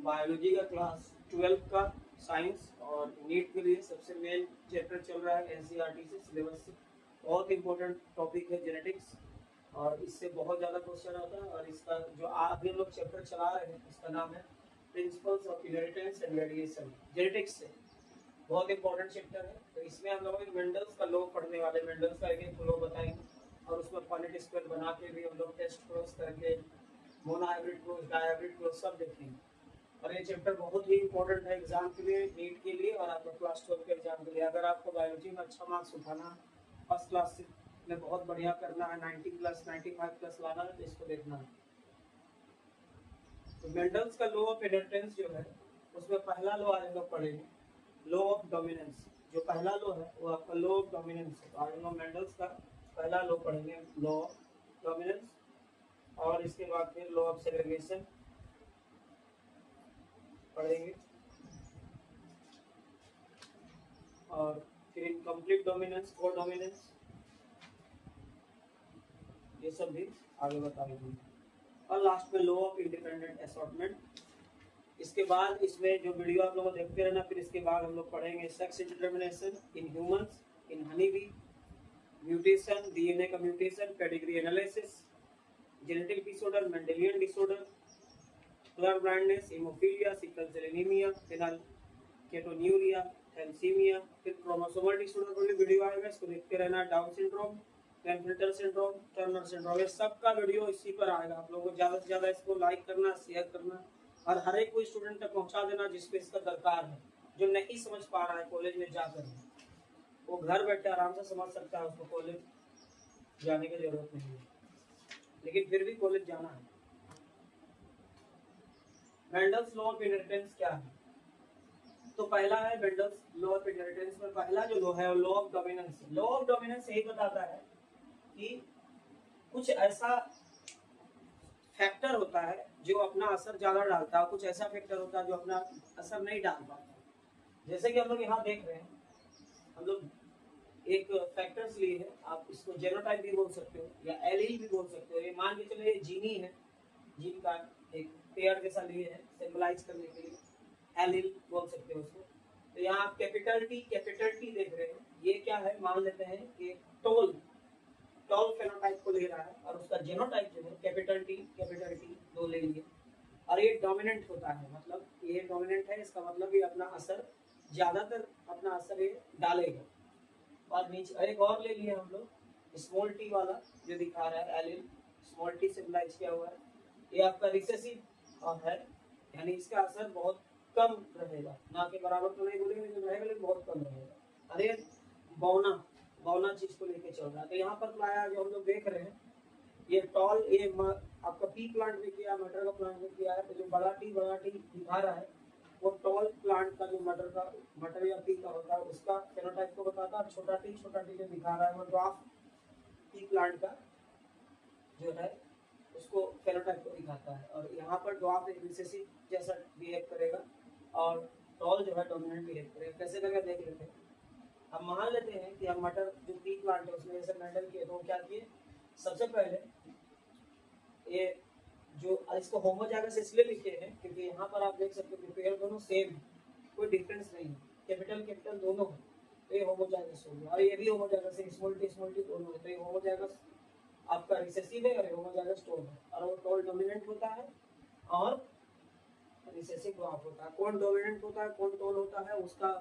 Biology का class 12 का science और नीट के लिए सबसे मेन चैप्टर चल रहा है एनसीईआरटी से सिलेबस से। बहुत इंपॉर्टेंट टॉपिक है जेनेटिक्स और इससे बहुत ज़्यादा क्वेश्चन आता है। और इसका जो आगे हम लोग चैप्टर चला रहे हैं इसका नाम है principles of inheritance and variation, genetics से बहुत इंपॉर्टेंट चैप्टर है। तो इसमें हम लोग मेंडल्स का लॉ पढ़ने वाले, मेंडल्स का एक लॉ बताएंगे और उसमें पॉनेट स्क्वायर बना के भी हम लोग टेस्ट क्रॉस करके मोनोहाइब्रिड क्रॉस, डायहाइब्रिड क्रॉस सब देखेंगे। और ये चैप्टर बहुत ही इंपॉर्टेंट है एग्जाम के लिए, नीट के लिए और आपका क्लास 12 के एग्जाम के लिए। अगर आपको बायोलॉजी में अच्छा मार्क्स उठाना, फर्स्ट क्लास में बहुत बढ़िया करना है, 90 प्लस 95 प्लस लाना है, तो इसको देखना है। तो मेंडल्स का लॉ ऑफ इनहेरिटेंस जो है उसमें पहला लॉ आज हम लोग पढ़ेंगे, लॉ ऑफ डोमिनेंस। जो पहला लॉ है वो आपका लॉ ऑफ डोमिनेंस है। तो आज हम लोग मेंडल्स का पहला लॉ पढ़ेंगे, लॉ ऑफ डोमिनेंस, और इसके बाद फिर लॉ ऑफ सेग्रीगेशन पढ़ेंगे और फिर इनकम्प्लीट डोमिनेंस, को डोमिनेंस, ये सब भी आगे बताएंगे। और लास्ट में लॉ ऑफ इंडिपेंडेंट असॉर्टमेंट। इसके बाद इसमें जो वीडियो आप लोग देखते रहना। फिर इसके बाद हम लोग पढ़ेंगे sex determination in humans, in honey bee, mutation, DNA का mutation, pedigree analysis, genetic disorder, Mendelian disorder, colour blindness, haemophilia, sickle cell anaemia, phenylketonuria, thalassaemia. फिर क्रोमोसोमल डिसऑर्डर पर भी वीडियो आएगा, इसको देखते रहना। Down syndrome, Klinefelter syndrome, Turner syndrome, ये सब का वीडियो इसी पर आएगा। आप लोगों को ज़्यादा से ज़्यादा इसको लाइक करना, शेयर करना और हर एक कोई स्टूडेंट तक पहुंचा देना जिसको इसका दरकार है, जो नहीं समझ पा रहा है कॉलेज में जाकर, वो घर बैठे आराम से समझ सकता है, उसको कॉलेज जाने की जरूरत नहीं है, लेकिन फिर भी कॉलेज जाना है। मेंडल्स लॉ ऑफ इनहेरिटेंस क्या है? तो पहला है मेंडल्स लॉ ऑफ इनहेरिटेंस में पहला जो लॉ है वो law of dominance. Law of dominance यही बताता है कि कुछ ऐसा फैक्टर होता है जो अपना असर ज्यादा डालता है, कुछ ऐसा फैक्टर होता है जो अपना असर नहीं डाल पाता। जैसे कि हम लोग यहाँ देख रहे हैं, हम लोग एक फैक्टर्स लिए है, आप इसको जेनोटाइप भी बोल सकते हो या एलील भी बोल सकते हो। ये मान के चलो ये जीनी है, जीन का एक पेयर जैसा लिए है सिंबलाइज करने के लिए, एलील बोल सकते हो उसको। तो यहाँ आप कैपिटल टी देख रहे हैं, ये क्या है मान लेते हैं कि टोल फेनोटाइप को ले रहा है और उसका जेनोटाइप जो है कैपिटल टी दो ले लिए और ये डोमिनेंट होता है, मतलब ये डोमिनेंट है, इसका मतलब ये अपना असर ज्यादातर अपना असर ये डालेगा। और नीचे एक और ले लिए हम लोग स्मॉल टी वाला जो दिखा रहा है एलिल, स्मॉल टी सिंबलाइज किया हुआ है, ये आपका रिसेसिव है, यानी इसका असर बहुत कम रहेगा, ना के बराबर तो नहीं बोलेंगे लेकिन रहेगा, लेकिन बहुत कम रहेगा। अरे बौना चीज को लेके चल रहा है। तो यहाँ पर लाया जो हम लोग देख रहे हैं, ये टॉल, ये आपका पी प्लांट भी किया, मटर का प्लांट भी किया है। तो जो बड़ा टी दिखा रहा है वो टॉल प्लांट का जो मटर या पी का होता है उसका फेनोटाइप को बताता है। छोटा टी जो दिखा रहा है वो ड्वार्फ पी प्लांट का जो है उसको फेनोटाइप को दिखाता है। और यहाँ पर ड्वार्फ एक रिसेसिव जैसा बिहेव करेगा और टॉल जो है डोमिनेंट बिहेव करेगा। कैसे करेगा देख लेते हैं। हम मान लेते हैं कि हम मटर जो पी प्लांट है उसमें जैसे मेंडल किए, तो क्या किए, सबसे पहले ये जो इसको होमोजाइगस इसलिए लिखे हैं क्योंकि यहाँ पर आप देख सकते हो कि पेयर दोनों सेम है, कोई डिफरेंस नहीं है, कैपिटल दोनों है, तो ये होमोजाइगस हो गया। और ये भी होमोजाइगस है, स्मॉल टी दोनों है, तो ये होमोजाइगस आपका रिसेसिव है और होमोजाइगस टोल है। और वो टोल डोमिनेंट होता है और रिसेसिव ड्वार्फ होता है। कौन डोमिनेंट होता है कौन टोल होता है उसका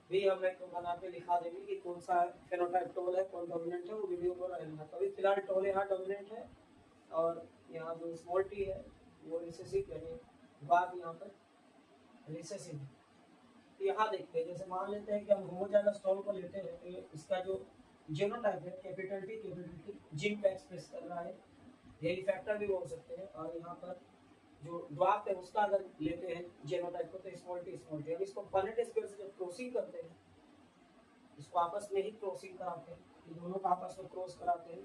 भी हम एक बना के लिखा देंगे कि कौन सा फेनोटाइप टोल है कौन डोमिनेंट है, वो वीडियो को रहना। तो अभी फिलहाल टोल यहाँ डोमिनेंट है और यहाँ जो स्मॉल टी है वो रिसेसिव, यानी ड्वार्फ यहाँ पर रिसेसिव है। तो यहाँ देखते हैं, जैसे मान लेते हैं कि हम होमोजाइगस टोल को लेते हैं तो इसका जो जीनोटाइप है कैपिटल टी जिंक का एक्सप्रेस कर रहा है, यही फैक्टर भी बोल सकते हैं। और यहाँ पर जो ड्वार्फ है उसका अगर लेते हैं जीनोटाइप को तो स्मॉल टी। अब इसको पनेट स्क्वायर से जब क्रॉसिंग करते हैं, इसको आपस में ही क्रॉसिंग कराते हैं, दोनों का आपस में क्रॉस कराते हैं,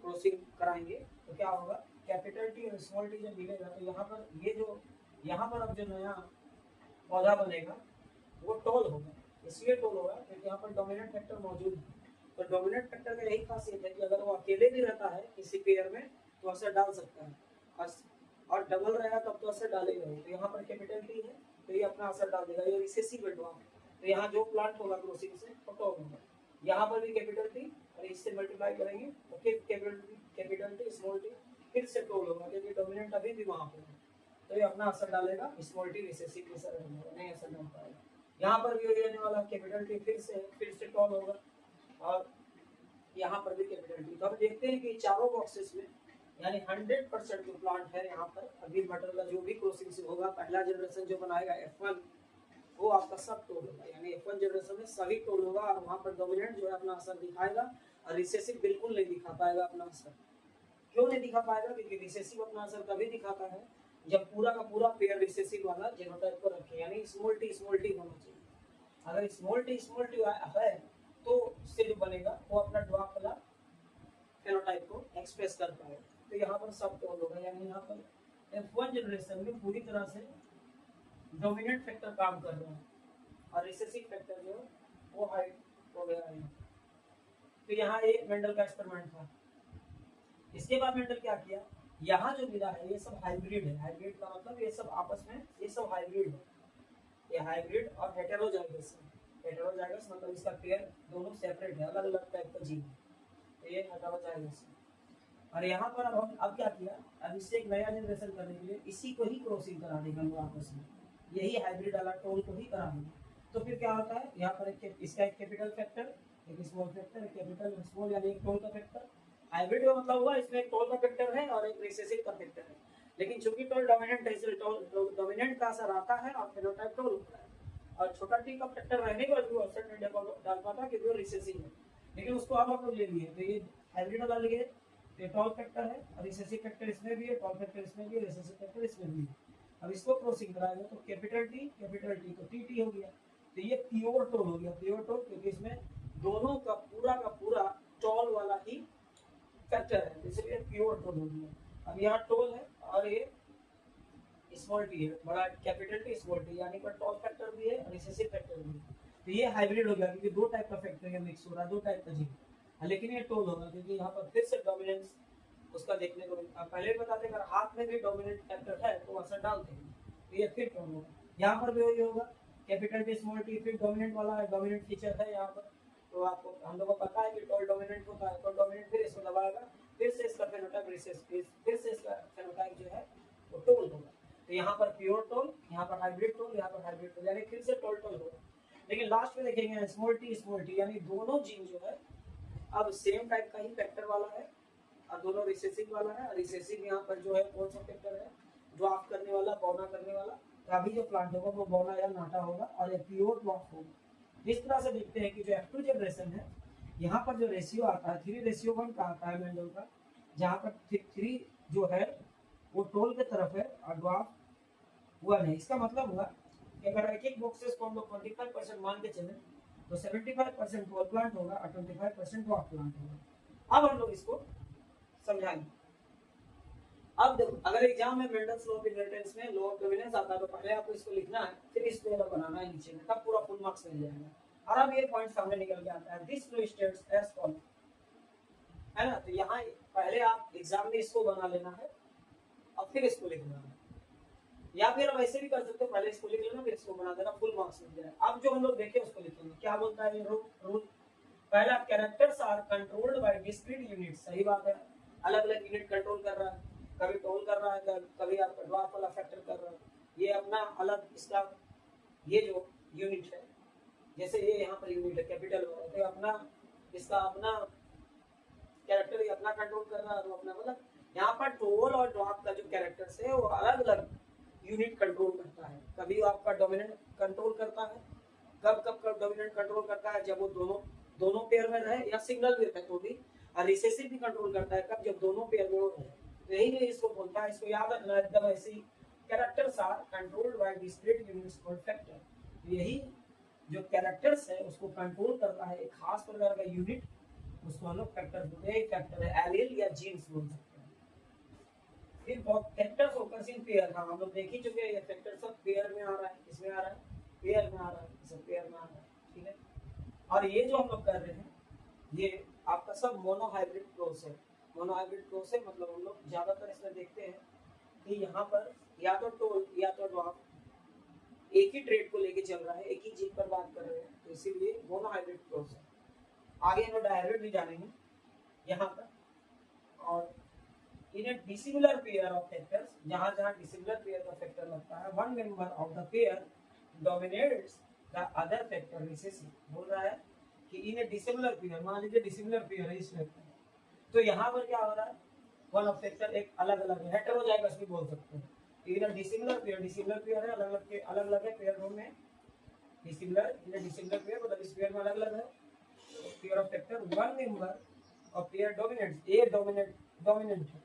क्रॉसिंग कराएंगे तो क्या होगा, कैपिटल टी और स्मॉल टी जब मिलेगा तो यहाँ पर ये जो यहाँ पर अब जो नया पौधा बनेगा वो टोल होगा। इसलिए टोल होगा क्योंकि यहाँ पर डोमिनेंट फैक्टर मौजूद है। तो डोमिनेंट फैक्टर का यही खासियत है कि अगर वो अकेले भी रहता है किसी पेयर में तो असर डाल सकता है और डबल रहेगा तब तो असर डालेगा ही। तो यहाँ पर कैपिटल टी है तो ये अपना असर डाल देगा, ये रिसेसिव है ड्वार्फ, तो यहाँ जो प्लांट होगा क्रॉसिंग से वो टॉल होगा। यहाँ पर भी कैपिटल टी और इससे मल्टीप्लाई करेंगे तो कैपिटल टी स्मॉल टी फिर से टॉल होगा, क्योंकि डोमिनेंट अभी भी वहाँ पे है, तो ये अपना असर डालेगा, स्मॉल टी रिसेसिव के असर नहीं असर डाल पाएगा। यहाँ पर भी रहने वाला कैपिटल टी फिर से टॉल होगा, और यहाँ पर भी कैपिटल टी। तो हम देखते हैं कि चारों बॉक्सेस में यानी 100% जो प्लांट है यहाँ पर अभी मटर का जो भी क्रॉसिंग से होगा, पहला जनरेशन जो बनाएगा F1 वो आपका सब टोल होगा, यानी F1 जनरेशन में सभी टोल होगा, और वहाँ पर डोमिनेंट जो है अपना असर दिखाएगा और रिसेसिव बिल्कुल नहीं दिखा पाएगा अपना असर। क्यों नहीं दिखा पाएगा? क्योंकि रिसेसिव अपना असर तभी दिखाता है जब पूरा का पूरा पेयर रिसेसिव वाला जीनोटाइप को रखे, यानी स्मॉल टी होना चाहिए। अगर स्मॉल टी है तो इससे जो बनेगा वो अपना ड्वार्फ वाला फेनोटाइप को एक्सप्रेस कर पाएगा। तो यहाँ पर सब टोल होगा, यानी यहाँ पर F1 जनरेशन में पूरी तरह से डोमिनेंट फैक्टर काम कर रहा है और रिसेसिव फैक्टर जो वो हाइड हो गया है। तो यहाँ ये मेंडल का एक्सपेरिमेंट था। इसके बाद मेंडल क्या किया, यहाँ जो मिला है ये सब हाइब्रिड है। हाइब्रिड का मतलब ये सब आपस में ये सब हाइब्रिड है, ये हाइब्रिड और हेटेरोजाइगस है। हेटेरोजाइगस मतलब इसका पेयर दोनों सेपरेट है, अलग अलग टाइप का जीन है, तो ये हेटेरोजाइगस है। और यहाँ पर अब क्या किया, अब इससे एक नया जनरेशन करने के लिए इसी को ही क्रॉसिंग करा देगा लोग आपस में, यही हाइब्रिड वाला टोल को ही करा देगा। तो फिर क्या होता है, यहाँ पर इसका एक कैपिटल फैक्टर, एक स्मॉल फैक्टर, एक कैपिटल स्मॉल, यानी एक टोल का फैक्टर। हाइब्रिड का मतलब हुआ इसमें एक टोल का फैक्टर है और एक रिसेसिव का फैक्टर है, लेकिन चूंकि टोल डोमिनेंट है इसलिए टोल डोमिनेंट का असर आता है और फेनोटाइप टोल होता है। और छोटा टी का फैक्टर रहने के बाद भी असर नहीं डाल पाता क्योंकि वो रिसेसिव है, लेकिन उसको अब हम लोग ले लिए, तो ये हाइब्रिड वाला लिए, ये टोल फैक्टर है और रिसेसिव फैक्टर इसमें भी है, टोल फैक्टर इसमें भी है, रिसेसिव फैक्टर इसमें भी है। अब इसको क्रॉसिंग कराएंगे तो कैपिटल टी तो टी हो गया, तो ये प्योर टोल हो गया। प्योर टोल क्योंकि इसमें दोनों का पूरा टोल वाला ही फैक्टर है, इसलिए प्योर टोल हो गया। अब यहाँ टोल है और ये स्मॉल टी है, बड़ा कैपिटल टी स्मॉल टी, यानी पर टोल फैक्टर भी है और रिसेसिव फैक्टर भी है। तो ये हाइब्रिड हो गया क्योंकि दो टाइप का फैक्टर मिक्स हो रहा है, दो टाइप का जीन, लेकिन ये टोल होगा क्योंकि यहाँ पर फिर से डोमिनेंस उसका देखने को मिलता है। पहले बताते अगर हाथ में भी डोमिनेंट फैक्टर है तो असर डालते हैं, तो ये फिर टोल होगा। यहाँ पर भी वही होगा, कैपिटल टी स्मॉल टी फिर डोमिनेंट वाला है, डोमिनेंट फीचर है यहाँ पर, तो आपको हम लोगों को पता है कि टोल डोमिनेंट होता है, टोल डोमिनेंट फिर इसको दबाएगा, फिर से इसका फेनोटाइप रिसेसिव, फिर से इसका फेनोटाइप जो है वो टोल होगा। तो यहाँ पर प्योर टोल, यहाँ पर हाइब्रिड टोल, यहाँ पर हाइब्रिड टोल, यानी फिर से टोल होगा। लेकिन लास्ट में देखेंगे स्मॉल टी यानी दोनों जीन जो है अब सेम टाइप का ही फैक्टर वाला है और दोनों रिसेसिव वाला है। रिसेसिव यहाँ पर जो है कौन सा फैक्टर है, ड्वार्फ करने वाला, बौना करने वाला। तो अभी जो प्लांट होगा वो बौना या नाटा होगा और ये प्योर ड्वार्फ होगा। इस तरह से देखते हैं कि जो F2 जनरेशन है यहाँ पर जो रेशियो आता है 3:1 का आता है मेंडल का, जहाँ पर 3 जो है वो टोल के तरफ है और ड्वार्फ 1 है। इसका मतलब हुआ कि अगर एक बॉक्सेस को हम लोग 25% मान के चले तो 75% टोल प्लांट होगा और 25% ड्वार्फ प्लांट होगा। अब हम लोग इसको समझाएंगे। अब देखो, अगर एग्जाम में मेंडल्स लॉ ऑफ इनहेरिटेंस में लॉ ऑफ डोमिनेंस आता है तो पहले आपको इसको लिखना है, फिर इस पे बनाना है नीचे में, तब पूरा फुल मार्क्स मिल जाएगा। और अब ये पॉइंट सामने निकल के आता है, this law states as follow, है ना। तो यहाँ पहले आप एग्जाम में इसको बना लेना है और फिर इसको लिखना है, या फिर आप ऐसे भी कर सकते हो, पहले इसको लिख लेना फिर इसको बना देना, फुल मार्क्स मिल जाएगा। अब जो हम लोग देखे उसको लिखेंगे। क्या बोलता है ये रूल, पहला characters are controlled by discrete unit. सही बात है, अलग अलग यूनिट कंट्रोल कर रहा है, कभी टोल कर रहा है, कभी आपका ड्वार्फ वाला फैक्टर कर रहा है, ये अपना अलग इसका ये जो यूनिट है, जैसे ये यहाँ पर यूनिट है कैपिटल हो, तो अपना इसका अपना कैरेक्टर ये अपना कंट्रोल कर रहा है, तो अपना मतलब यहाँ पर टोल और ड्वार्फ का जो कैरेक्टर्स है वो अलग अलग यूनिट कंट्रोल करता है। कभी आपका डोमिनेंट कंट्रोल करता है, कब डोमिनेंट कंट्रोल करता है जब वो दोनों पेयर में रहे, या सिंगल में रहे तो भी। और रिसेसिव भी कंट्रोल करता है कब, जब दोनों पेयर में रहे। तो यही इसको बोलता है, इसको याद रखना एकदम ऐसी, characters are controlled by discrete units called factor. यही जो कैरेक्टर्स है उसको कंट्रोल करता है एक खास प्रकार का यूनिट, उसको हम लोग फैक्टर बोलते हैं। फैक्टर है एलील या जीन्स बोल सकते हैं। फिर फैक्टर्स ऑकर्स इन पेयर, हाँ हम लोग देख ही चुके हैं, ये फैक्टर सब पेयर में आ रहा है, इसमें आ रहा है, पेयर में आ रहा है, सब पेयर में आ रहा है, ठीक है। और ये जो हम लोग कर रहे हैं ये आपका सब मोनोहाइब्रिड क्रॉस है। मोनोहाइब्रिड क्रॉस है मतलब हम लोग ज्यादातर इसमें देखते हैं कि यहाँ पर या तो टोल या तो ड्वार्फ एक ही ट्रेड को लेके चल रहा है, एक ही जीन पर बात कर रहे हैं, तो इसीलिए मोनोहाइब्रिड क्रॉस है। आगे हम डायहाइब्रिड भी जानेंगे यहाँ पर। और इन ए डिसिमिलर पेयर ऑफ फैक्टर्स, जहाँ जहाँ डिसिमिलर पेयर का फैक्टर लगता है, one member of the pair dominates the other factor recessive. बोल रहा है कि इन ए डिसिमिलर पेयर, मान लीजिए डिसिमिलर पेयर है इस फैक्टर, तो यहाँ पर क्या हो रहा है, वन ऑफ फैक्टर एक अलग अलग है, हेटेरोजाइगस भी बोल सकते हैं। इन डिसिमिलर पेयर है, अलग अलग है पेयर में, डिसिमिलर इन डिसिमिलर पेयर मतलब इस पेयर में अलग अलग है pair of factor, one member of pair dominates, A dominant है,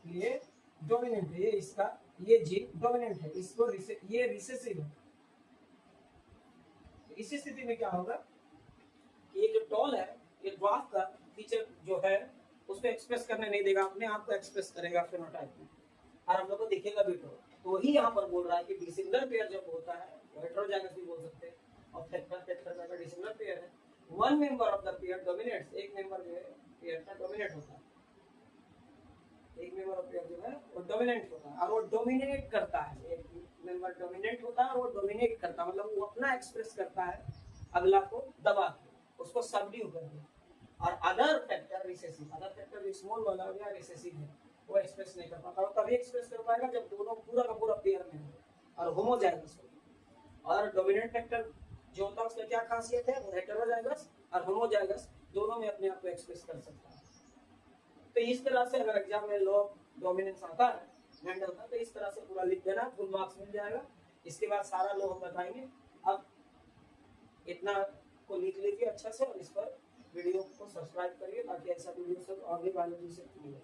ये डोमिनेंट है, ये इसका ये जीन डोमिनेंट है, इसको ये रिसेसिव है। इस स्थिति में क्या होगा, ये जो टॉल है, ये ड्वार्फ का फीचर जो है उसको एक्सप्रेस करने नहीं देगा, अपने आप को एक्सप्रेस करेगा फेनोटाइप में, और हम लोग को दिखेगा भी टॉल। तो वही यहाँ पर बोल रहा है कि डिसिमिलर पेयर जब होता है, हेटेरोजाइगस भी बोल सकते हैं, और फैक्टर का डिसिमिलर पेयर है, one member of the pair dominates, एक मेंबर जो है पेयर का डोमिनेट होता है, एक मेंबर ऑफ पेयर जो है वो डोमिनेंट होता है, और वो डोमिनेट करता है, एक मेंबर डोमिनेट होता है और वो डोमिनेट करता है, मतलब वो अपना एक्सप्रेस करता है अगला को दबा के, उसको सबड्यू कर दे। और other factor recessive, other factor जो स्मॉल वाला या रिसेसिव है, वो एक्सप्रेस नहीं कर पाता, और तभी एक्सप्रेस कर पाएगा जब दोनों पूरा का पूरा पेयर में हो और होमोजाइगस हो। और डोमिनेंट फैक्टर जो होता है उसका क्या खासियत है, वो हेटेरोजाइगस और होमोजाइगस दोनों में अपने आप को एक्सप्रेस कर सकता है। तो इस तरह से अगर एग्जाम में लॉ डोमिनेंस आता है, मेंडल का, तो इस तरह से पूरा लिख देना, फुल मार्क्स मिल जाएगा। इसके बाद सारा लॉ हम बताएंगे। अब इतना को लिख लीजिए अच्छा से, और इस पर वीडियो को सब्सक्राइब करिए ताकि ऐसा वीडियो सब आगे वाले से मिले।